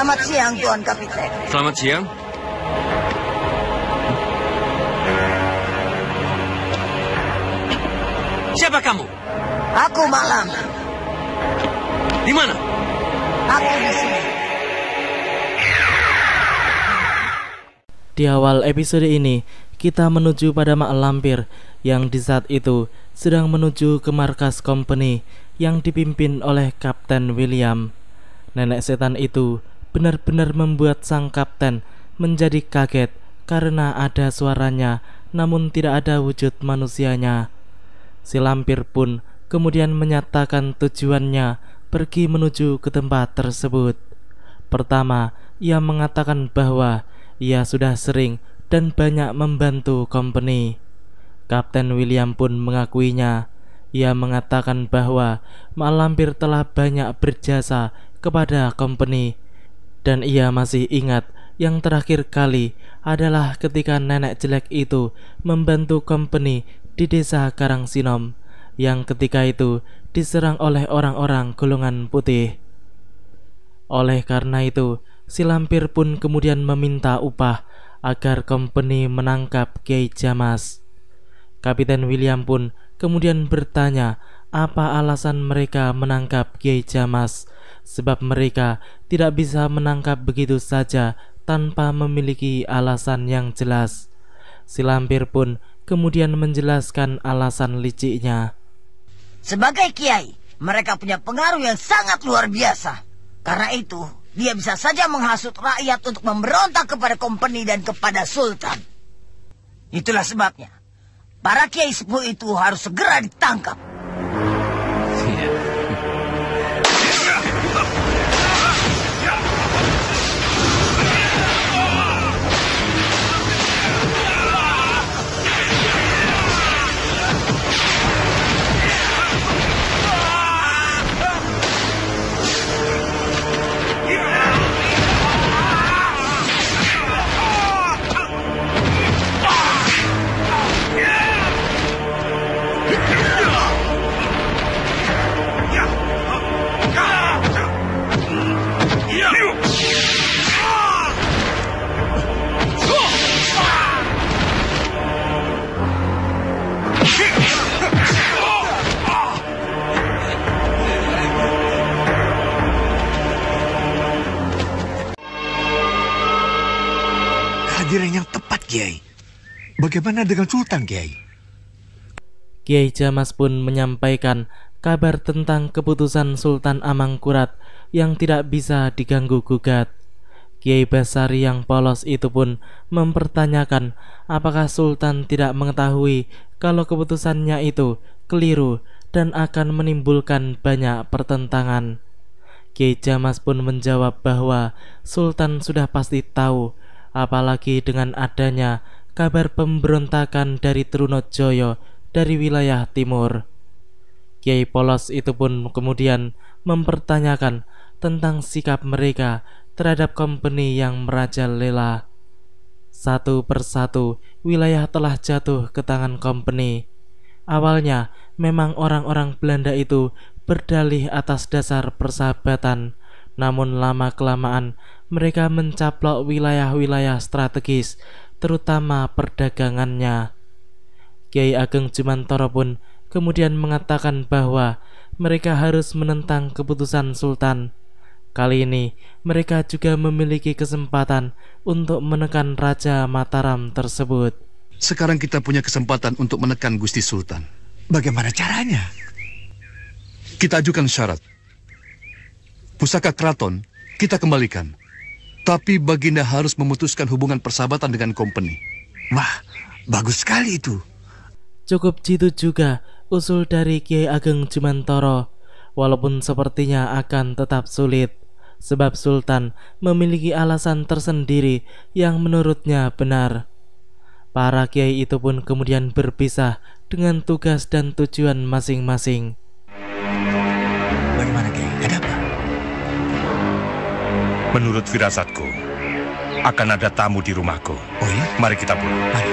Selamat siang, Tuan Kapiten. Selamat siang. Siapa kamu? Aku Malam. Di mana? Aku di sini. Di awal episode ini, kita menuju pada Mak Lampir yang di saat itu sedang menuju ke markas company yang dipimpin oleh Kapten William. Nenek setan itu benar-benar membuat sang kapten menjadi kaget karena ada suaranya namun tidak ada wujud manusianya. Si lampir pun kemudian menyatakan tujuannya pergi menuju ke tempat tersebut. Pertama, ia mengatakan bahwa ia sudah sering dan banyak membantu company. Kapten William pun mengakuinya. Ia mengatakan bahwa Mak Lampir telah banyak berjasa kepada company, dan ia masih ingat yang terakhir kali adalah ketika nenek jelek itu membantu company di desa Karangsinom, yang ketika itu diserang oleh orang-orang golongan putih. Oleh karena itu, si lampir pun kemudian meminta upah agar company menangkap Kiai Jamas. Kapiten William pun kemudian bertanya apa alasan mereka menangkap Kiai Jamas, sebab mereka tidak bisa menangkap begitu saja tanpa memiliki alasan yang jelas. Si lampir pun kemudian menjelaskan alasan liciknya. Sebagai kiai, mereka punya pengaruh yang sangat luar biasa. Karena itu, dia bisa saja menghasut rakyat untuk memberontak kepada company dan kepada sultan. Itulah sebabnya para kiai sepuh itu harus segera ditangkap. Kehadiran yang tepat, Kiai. Bagaimana dengan Sultan, Kiai? Kiai Jamas pun menyampaikan kabar tentang keputusan Sultan Amangkurat yang tidak bisa diganggu-gugat. Kiai Basari yang polos itu pun mempertanyakan apakah Sultan tidak mengetahui kalau keputusannya itu keliru dan akan menimbulkan banyak pertentangan. Kiai Jamas pun menjawab bahwa Sultan sudah pasti tahu, apalagi dengan adanya kabar pemberontakan dari Trunojoyo dari wilayah timur. Kiai polos itu pun kemudian mempertanyakan tentang sikap mereka terhadap company yang merajalela. Satu persatu wilayah telah jatuh ke tangan company. Awalnya memang orang-orang Belanda itu berdalih atas dasar persahabatan, namun lama-kelamaan mereka mencaplok wilayah-wilayah strategis, terutama perdagangannya. Kiai Ageng Jumantoro pun kemudian mengatakan bahwa mereka harus menentang keputusan Sultan. Kali ini mereka juga memiliki kesempatan untuk menekan Raja Mataram tersebut. Sekarang kita punya kesempatan untuk menekan Gusti Sultan. Bagaimana caranya? Kita ajukan syarat. Pusaka keraton kita kembalikan. Tapi Baginda harus memutuskan hubungan persahabatan dengan company. Wah, bagus sekali itu. Cukup jitu juga usul dari Kiai Ageng Jumantoro, walaupun sepertinya akan tetap sulit, sebab Sultan memiliki alasan tersendiri yang menurutnya benar. Para kiai itu pun kemudian berpisah dengan tugas dan tujuan masing-masing. Bagaimana, Kiai? Ada apa? Menurut firasatku, akan ada tamu di rumahku. Oh ya? Mari kita pulang. Mari.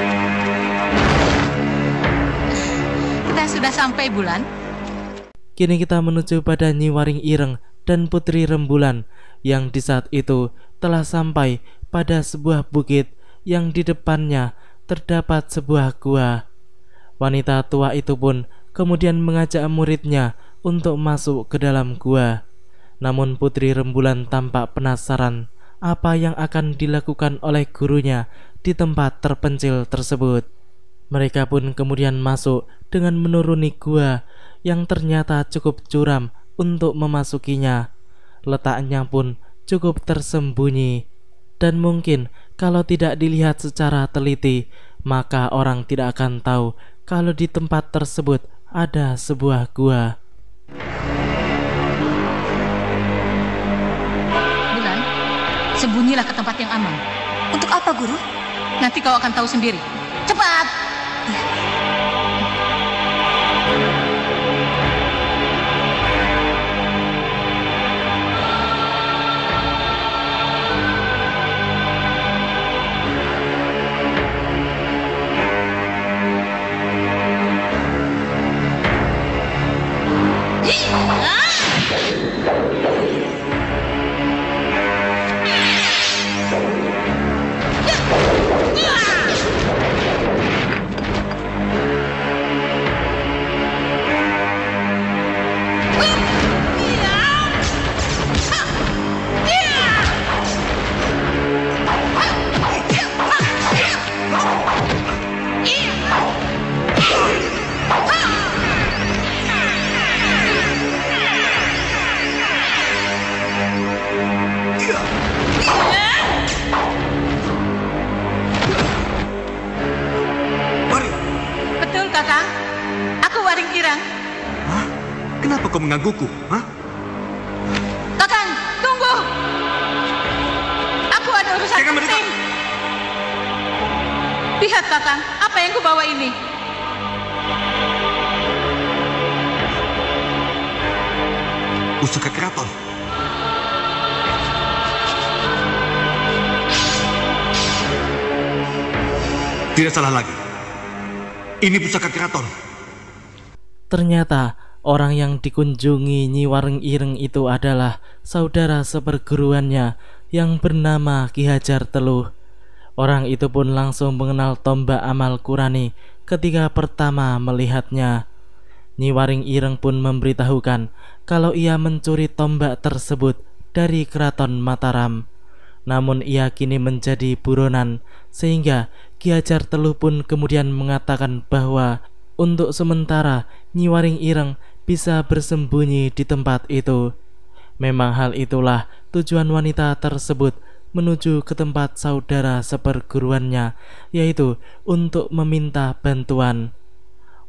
Kita sudah sampai, Bulan. Kini kita menuju pada Nyi Waring Ireng dan Putri Rembulan yang di saat itu telah sampai pada sebuah bukit yang di depannya terdapat sebuah gua. Wanita tua itu pun kemudian mengajak muridnya untuk masuk ke dalam gua. Namun Putri Rembulan tampak penasaran apa yang akan dilakukan oleh gurunya di tempat terpencil tersebut. Mereka pun kemudian masuk dengan menuruni gua yang ternyata cukup curam untuk memasukinya. Letaknya pun cukup tersembunyi, dan mungkin kalau tidak dilihat secara teliti, maka orang tidak akan tahu kalau di tempat tersebut ada sebuah gua. Bulan, sembunyilah ke tempat yang aman. Untuk apa, Guru? Nanti kau akan tahu sendiri. Cepat! Betul, Kakang. Aku Waring Irang. Hah? Kenapa kau menggangguku? Hah? Kakang, tunggu. Aku ada urusan Jangan mendekat. penting. Lihat, Kakang, apa yang kubawa ini? Pusaka keraton. Tidak salah lagi. Ini pusaka keraton. Ternyata orang yang dikunjungi Nyi Waring Ireng itu adalah saudara seperguruannya yang bernama Ki Hajar Teluh. Orang itu pun langsung mengenal tombak amal Qurani ketika pertama melihatnya. Nyi Waring Ireng pun memberitahukan kalau ia mencuri tombak tersebut dari keraton Mataram. Namun ia kini menjadi buronan, sehingga Ki Hajar Teluh pun kemudian mengatakan bahwa untuk sementara Nyi Waring Ireng bisa bersembunyi di tempat itu. Memang hal itulah tujuan wanita tersebut menuju ke tempat saudara seperguruannya, yaitu untuk meminta bantuan.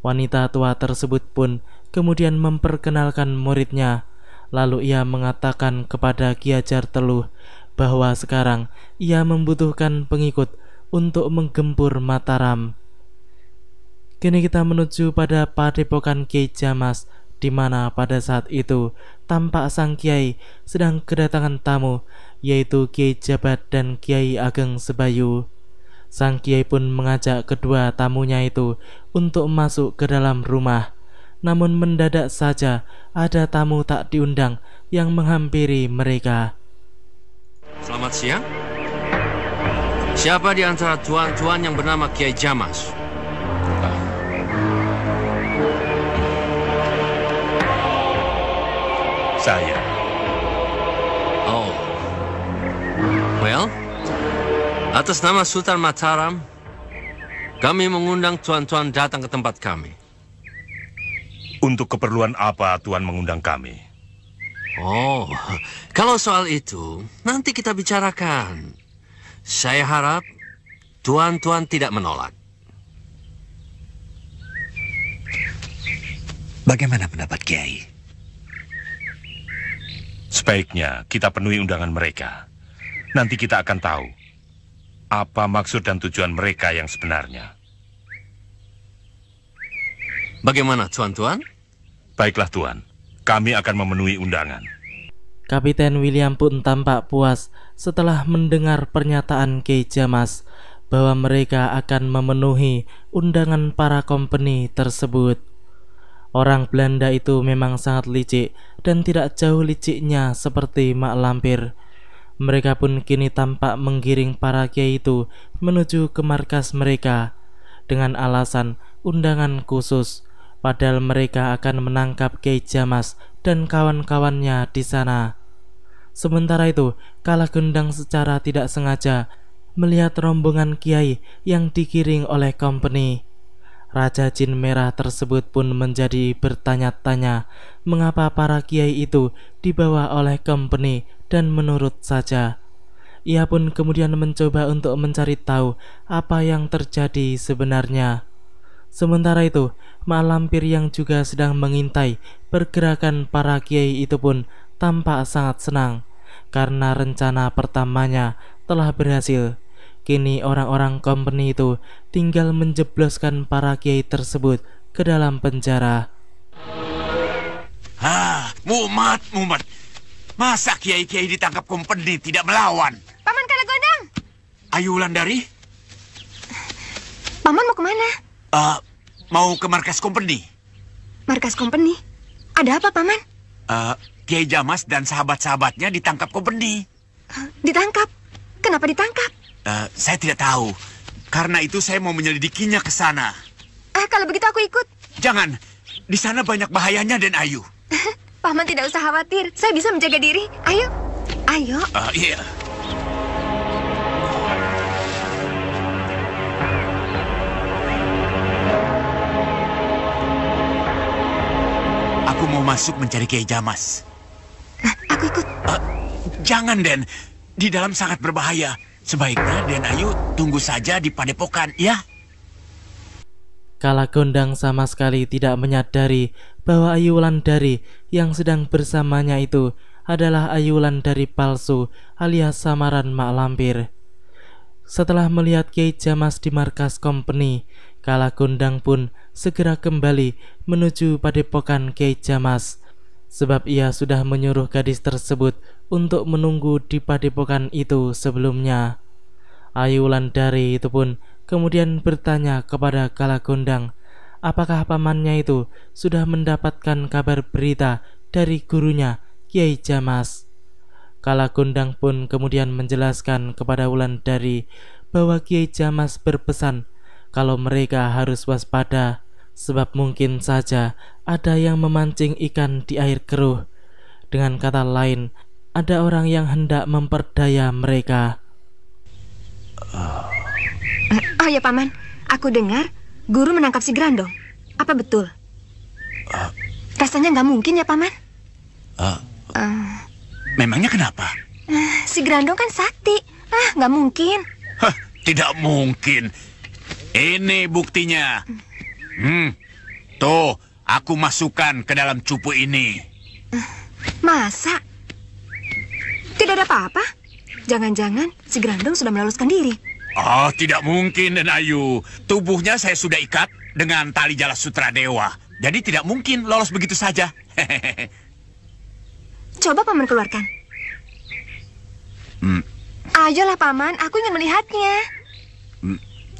Wanita tua tersebut pun kemudian memperkenalkan muridnya. Lalu ia mengatakan kepada Ki Hajar Teluh bahwa sekarang ia membutuhkan pengikut untuk menggempur Mataram. Kini kita menuju pada padepokan Kiai Jamas, di mana pada saat itu tampak sang kiai sedang kedatangan tamu, yaitu Kiai Jabat dan Kiai Ageng Sebayu. Sang kiai pun mengajak kedua tamunya itu untuk masuk ke dalam rumah. Namun mendadak saja ada tamu tak diundang yang menghampiri mereka. Selamat siang. Siapa di antara tuan-tuan yang bernama Kiai Jamas? Saya. Oh. Well, atas nama Sultan Mataram, kami mengundang tuan-tuan datang ke tempat kami. Untuk keperluan apa Tuan mengundang kami? Oh, kalau soal itu, nanti kita bicarakan. Saya harap tuan-tuan tidak menolak. Bagaimana pendapat Kiai? Sebaiknya kita penuhi undangan mereka. Nanti kita akan tahu apa maksud dan tujuan mereka yang sebenarnya. Bagaimana, tuan-tuan? Baiklah Tuan, kami akan memenuhi undangan. Kapiten William pun tampak puas setelah mendengar pernyataan Kiai Jamas bahwa mereka akan memenuhi undangan para kompeni tersebut. Orang Belanda itu memang sangat licik dan tidak jauh liciknya seperti Mak Lampir. Mereka pun kini tampak menggiring para kiai itu menuju ke markas mereka dengan alasan undangan khusus, padahal mereka akan menangkap Kiai Jamas dan kawan-kawannya di sana. Sementara itu, Kalagundang secara tidak sengaja melihat rombongan kiai yang digiring oleh company. Raja Jin Merah tersebut pun menjadi bertanya-tanya mengapa para kiai itu dibawa oleh company, dan menurut saja. Ia pun kemudian mencoba untuk mencari tahu apa yang terjadi sebenarnya. Sementara itu, Mak Lampir yang juga sedang mengintai pergerakan para kiai itu pun tampak sangat senang karena rencana pertamanya telah berhasil. Kini orang-orang company itu tinggal menjebloskan para kiai tersebut ke dalam penjara. Mumat. Masa kiai-kiai ditangkap company tidak melawan? Paman Kalagundang. Ayu Wulandari? Paman mau kemana? Mau ke markas company. Markas company? Ada apa, Paman? Kiai Jamas dan sahabat-sahabatnya ditangkap company. Ditangkap? Kenapa ditangkap? Saya tidak tahu. Karena itu saya mau menyelidikinya ke sana. Kalau begitu aku ikut. Jangan. Di sana banyak bahayanya, Den Ayu. Paman tidak usah khawatir. Saya bisa menjaga diri. Ayo. Iya. Aku mau masuk mencari Kiai Jamas. Aku ikut. Jangan, Den. Di dalam sangat berbahaya. Sebaiknya Den Ayu tunggu saja di padepokan, ya? Kalagundang sama sekali tidak menyadari bahwa Ayu Wulandari yang sedang bersamanya itu adalah Ayu Wulandari palsu alias samaran Mak Lampir. Setelah melihat Kiai Jamas di markas company, Kalagundang pun segera kembali menuju padepokan Kiai Jamas, sebab ia sudah menyuruh gadis tersebut untuk menunggu di padepokan itu sebelumnya. Ayu Wulandari itu pun kemudian bertanya kepada Kalagundang apakah pamannya itu sudah mendapatkan kabar berita dari gurunya Kiai Jamas. Kalagundang pun kemudian menjelaskan kepada Wulandari bahwa Kiai Jamas berpesan kalau mereka harus waspada sebab mungkin saja ada yang memancing ikan di air keruh. Dengan kata lain, ada orang yang hendak memperdaya mereka. Oh ya, Paman. Aku dengar guru menangkap si Grandong. Apa betul? Rasanya nggak mungkin ya, Paman? Memangnya kenapa? Si Grandong kan sakti. Nggak mungkin. Tidak mungkin. Ini buktinya. Tuh, aku masukkan ke dalam cupu ini. Masa? Tidak ada apa-apa? Jangan-jangan si Grandong sudah meloloskan diri. Tidak mungkin, Den Ayu. Tubuhnya saya sudah ikat dengan tali Jala Sutra Dewa. Jadi tidak mungkin lolos begitu saja. Coba Paman keluarkan. Ayolah, Paman. Aku ingin melihatnya.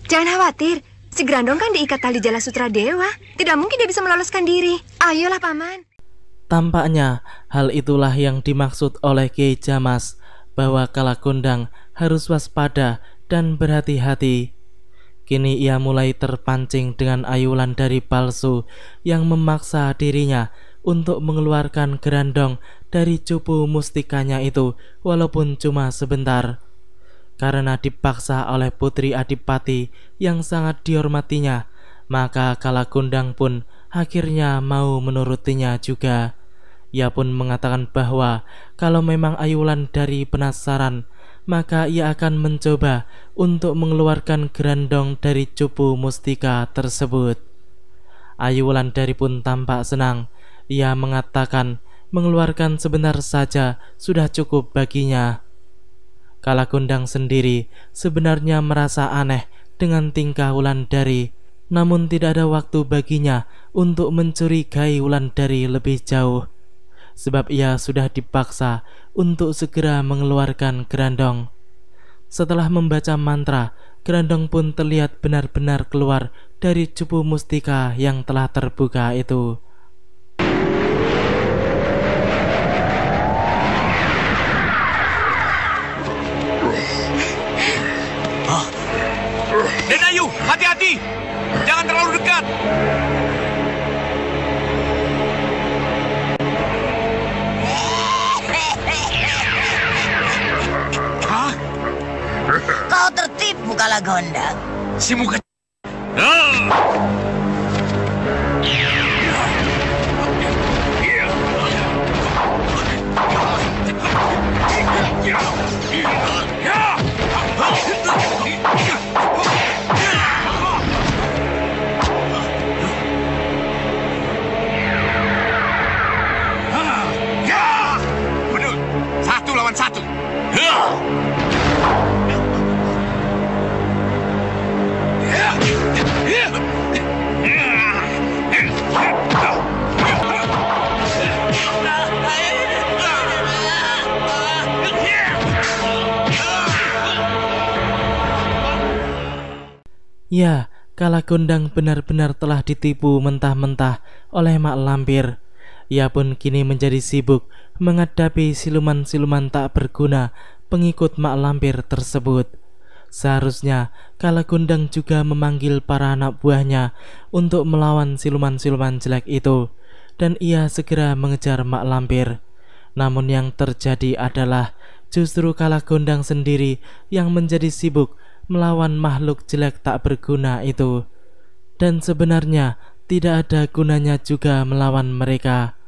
Jangan khawatir. Si Grandong kan diikat tali Jala Sutra Dewa. Tidak mungkin dia bisa meloloskan diri. Ayolah, Paman. Tampaknya hal itulah yang dimaksud oleh Kiai Jamas, bahwa Kalagundang harus waspada dan berhati-hati. Kini ia mulai terpancing dengan Ayu Wulandari palsu yang memaksa dirinya untuk mengeluarkan Grandong dari cupu mustikanya itu walaupun cuma sebentar. Karena dipaksa oleh Putri Adipati yang sangat dihormatinya, maka Kalagundang pun akhirnya mau menurutinya juga. Ia pun mengatakan bahwa kalau memang Ayu Wulandari penasaran, maka ia akan mencoba untuk mengeluarkan Grandong dari cupu mustika tersebut. Ayu Wulandari pun tampak senang. Ia mengatakan mengeluarkan sebentar saja sudah cukup baginya. Kalagundang sendiri sebenarnya merasa aneh dengan tingkah Wulandari, namun tidak ada waktu baginya untuk mencurigai Wulandari lebih jauh, sebab ia sudah dipaksa untuk segera mengeluarkan Grandong. Setelah membaca mantra, Grandong pun terlihat benar-benar keluar dari cupu mustika yang telah terbuka itu. Kalagondang. Si muka... Betul, 1 lawan 1. Ya, Kalagondang benar-benar telah ditipu mentah-mentah oleh Mak Lampir. Ia pun kini menjadi sibuk menghadapi siluman-siluman tak berguna pengikut Mak Lampir tersebut. Seharusnya Kalagondang juga memanggil para anak buahnya untuk melawan siluman-siluman jelek itu, dan ia segera mengejar Mak Lampir. Namun yang terjadi adalah justru Kalagondang sendiri yang menjadi sibuk melawan makhluk jelek tak berguna itu. Dan sebenarnya tidak ada gunanya juga melawan mereka.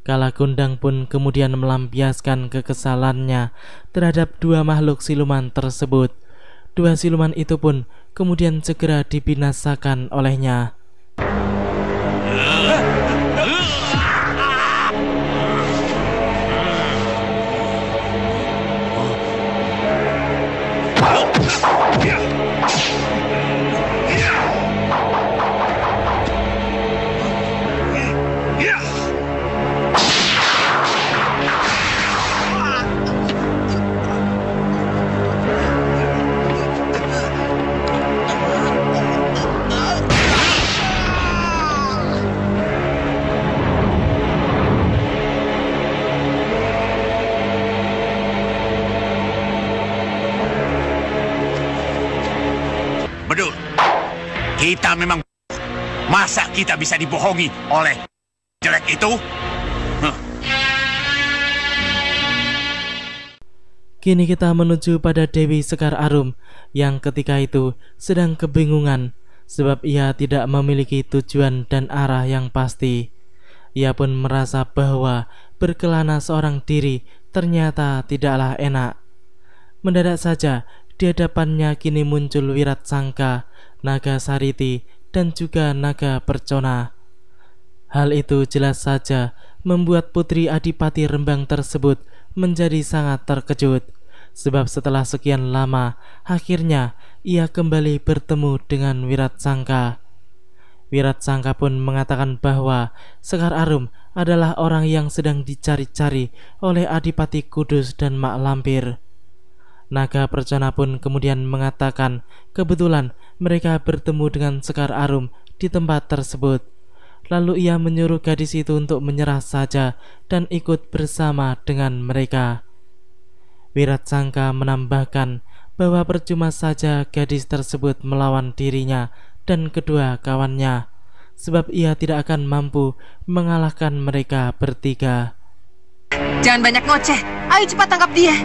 Kalagondang pun kemudian melampiaskan kekesalannya terhadap 2 makhluk siluman tersebut. 2 siluman itu pun kemudian segera dibinasakan olehnya. Betul. Kita memang... Masa kita bisa dibohongi oleh jelek itu? Kini kita menuju pada Dewi Sekar Arum yang ketika itu sedang kebingungan sebab ia tidak memiliki tujuan dan arah yang pasti. Ia pun merasa bahwa berkelana seorang diri ternyata tidaklah enak. Mendadak saja di hadapannya kini muncul Wiratsangka, Naga Sariti, dan juga Naga Percona. Hal itu jelas saja membuat Putri Adipati Rembang tersebut menjadi sangat terkejut, sebab setelah sekian lama akhirnya ia kembali bertemu dengan Wiratsangka. Wiratsangka pun mengatakan bahwa Sekar Arum adalah orang yang sedang dicari-cari oleh Adipati Kudus dan Mak Lampir. Naga Percona pun kemudian mengatakan kebetulan mereka bertemu dengan Sekar Arum di tempat tersebut. Lalu ia menyuruh gadis itu untuk menyerah saja dan ikut bersama dengan mereka. Wiratsangka menambahkan bahwa percuma saja gadis tersebut melawan dirinya dan kedua kawannya, sebab ia tidak akan mampu mengalahkan mereka bertiga. Jangan banyak ngoceh. Ayo cepat tangkap dia.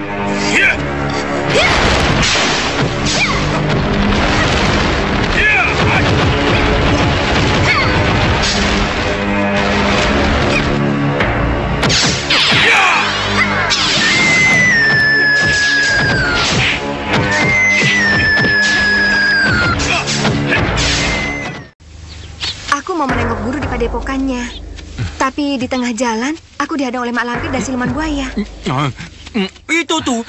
Aku mau menengok guru di padepokannya. Tapi di tengah jalan, aku dihadang oleh Mak Lampir dan siluman buaya. Itu tuh,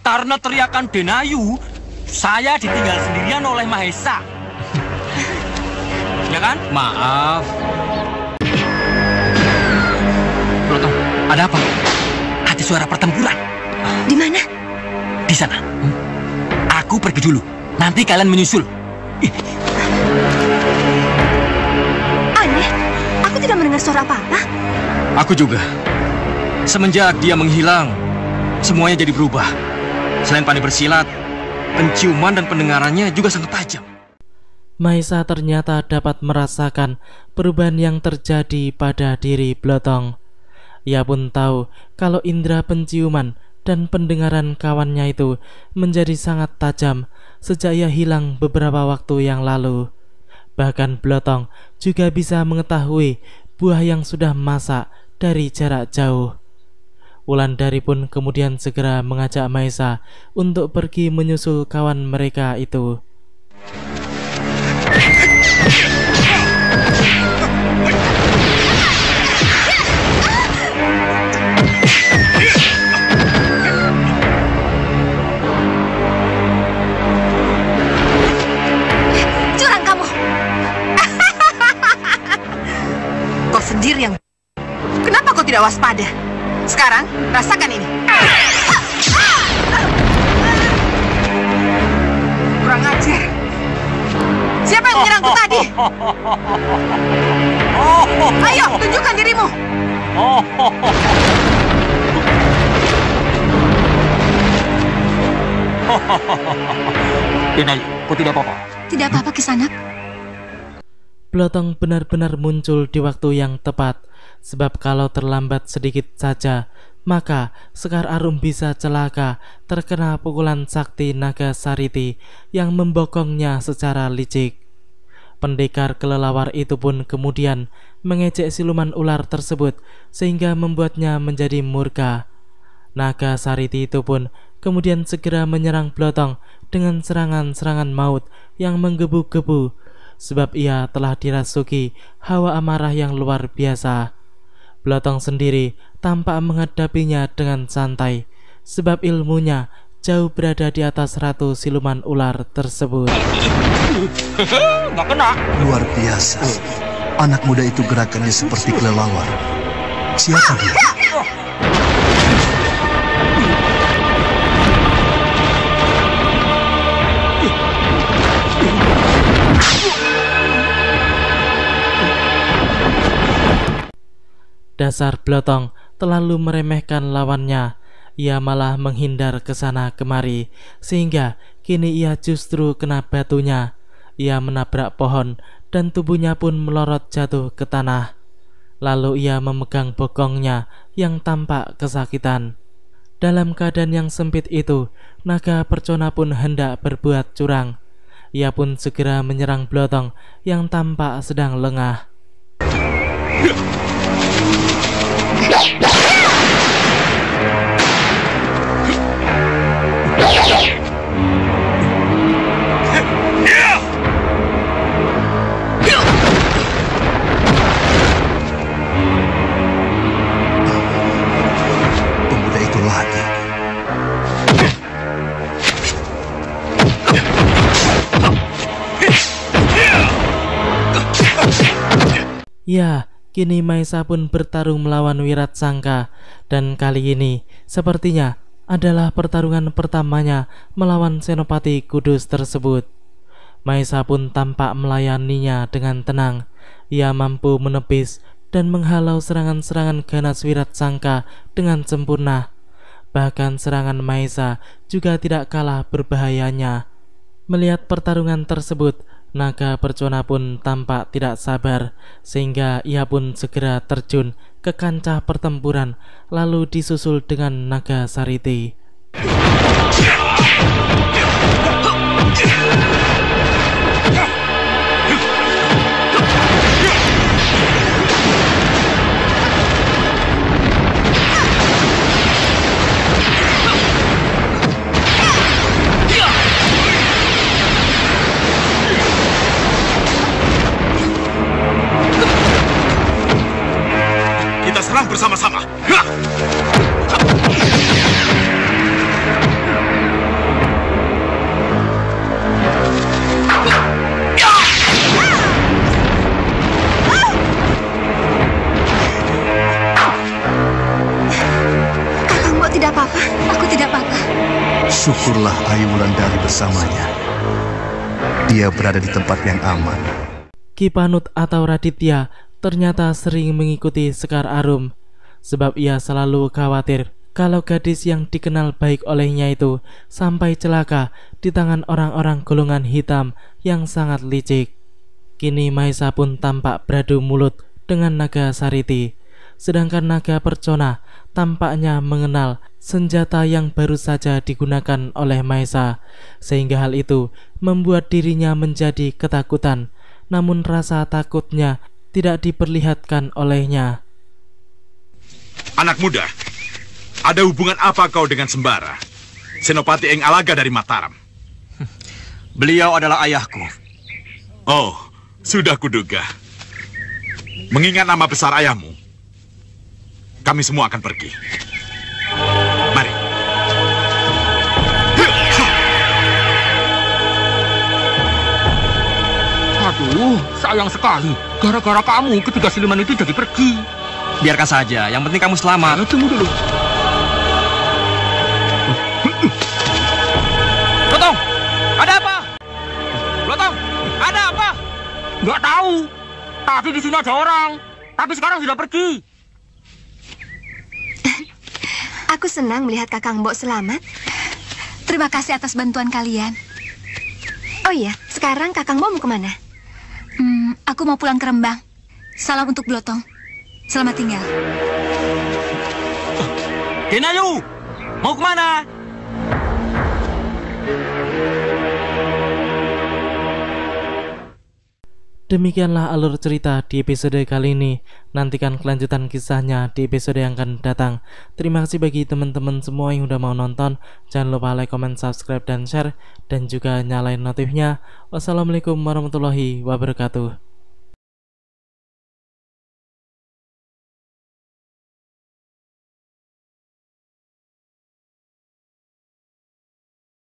karena teriakan Denayu, saya ditinggal sendirian oleh Mahesa. Ya kan? Maaf. Plotong, ada apa? Ada suara pertempuran. Di mana? Di sana. Aku pergi dulu. Nanti kalian menyusul. Aneh, aku tidak mendengar suara apa-apa. Aku juga. Semenjak dia menghilang, semuanya jadi berubah. Selain pandai bersilat, penciuman dan pendengarannya juga sangat tajam. Mahesa ternyata dapat merasakan perubahan yang terjadi pada diri Blotong. Ia pun tahu kalau indera penciuman dan pendengaran kawannya itu menjadi sangat tajam sejak ia hilang beberapa waktu yang lalu. Bahkan Blotong juga bisa mengetahui buah yang sudah masak dari jarak jauh. Wulandari pun kemudian segera mengajak Maesa untuk pergi menyusul kawan mereka itu. Curang kamu. Kau sendiri yang... Kenapa kau tidak waspada? Sekarang, rasakan ini. Kurang ajar. Siapa yang menyerangku tadi? Ayo, tunjukkan dirimu. Denayu, kau tidak apa-apa? Tidak apa-apa, Kisanak. Blotong benar-benar muncul di waktu yang tepat, sebab kalau terlambat sedikit saja, maka Sekar Arum bisa celaka terkena pukulan sakti naga Sariti yang membokongnya secara licik. Pendekar kelelawar itu pun kemudian mengejek siluman ular tersebut sehingga membuatnya menjadi murka. Naga Sariti itu pun kemudian segera menyerang Blotong dengan serangan-serangan maut yang menggebu-gebu, sebab ia telah dirasuki hawa amarah yang luar biasa. Blotong sendiri tampak menghadapinya dengan santai, sebab ilmunya jauh berada di atas ratu siluman ular tersebut. Nggak kena. Luar biasa. Anak muda itu gerakannya seperti kelelawar. Siapa dia? Dasar Blotong terlalu meremehkan lawannya. Ia malah menghindar ke sana kemari, sehingga kini ia justru kena batunya. Ia menabrak pohon dan tubuhnya pun melorot jatuh ke tanah. Lalu ia memegang bokongnya yang tampak kesakitan. Dalam keadaan yang sempit itu, naga Percona pun hendak berbuat curang. Ia pun segera menyerang Blotong yang tampak sedang lengah. Pemuda itu lagi. Ya, kini Maesa pun bertarung melawan Wiratsangka, dan kali ini sepertinya adalah pertarungan pertamanya melawan Senopati Kudus tersebut. Maesa pun tampak melayaninya dengan tenang. Ia mampu menepis dan menghalau serangan-serangan ganas Wiratsangka dengan sempurna. Bahkan serangan Maesa juga tidak kalah berbahayanya. Melihat pertarungan tersebut, naga Percona pun tampak tidak sabar, sehingga ia pun segera terjun ke kancah pertempuran, lalu disusul dengan naga Sariti. Kita serang bersama-sama. Kakangmu tidak apa-apa. Aku tidak apa-apa. Syukurlah Ayu Wulandari bersamanya. Dia berada di tempat yang aman. Ki Panut atau Raditya ternyata sering mengikuti Sekar Arum, sebab ia selalu khawatir kalau gadis yang dikenal baik olehnya itu sampai celaka di tangan orang-orang golongan hitam yang sangat licik. Kini Maesa pun tampak beradu mulut dengan naga Sariti, sedangkan naga Percona tampaknya mengenal senjata yang baru saja digunakan oleh Maesa, sehingga hal itu membuat dirinya menjadi ketakutan, namun rasa takutnya tidak diperlihatkan olehnya. Anak muda, ada hubungan apa kau dengan Sembara, Senopati Eng Alaga dari Mataram? Beliau adalah ayahku. Oh, sudah kuduga. Mengingat nama besar ayahmu, kami semua akan pergi. Mari. Aduh, sayang sekali. Gara-gara kamu, ketiga siluman itu jadi pergi. Biarkan saja, yang penting kamu selamat. Tunggu dulu. Lotong, ada apa? Lotong, ada apa? Nggak tahu. Tadi di sini ada orang, tapi sekarang sudah pergi. Aku senang melihat Kakang Mbok selamat. Terima kasih atas bantuan kalian. Oh iya, sekarang Kakang Mbok mau kemana? Aku mau pulang ke Rembang. Salam untuk Blotong. Selamat tinggal. Kenayu, mau kemana? Demikianlah alur cerita di episode kali ini. Nantikan kelanjutan kisahnya di episode yang akan datang. Terima kasih bagi teman-teman semua yang udah mau nonton. Jangan lupa like, comment, subscribe, dan share. Dan juga nyalain notifnya. Wassalamualaikum warahmatullahi wabarakatuh.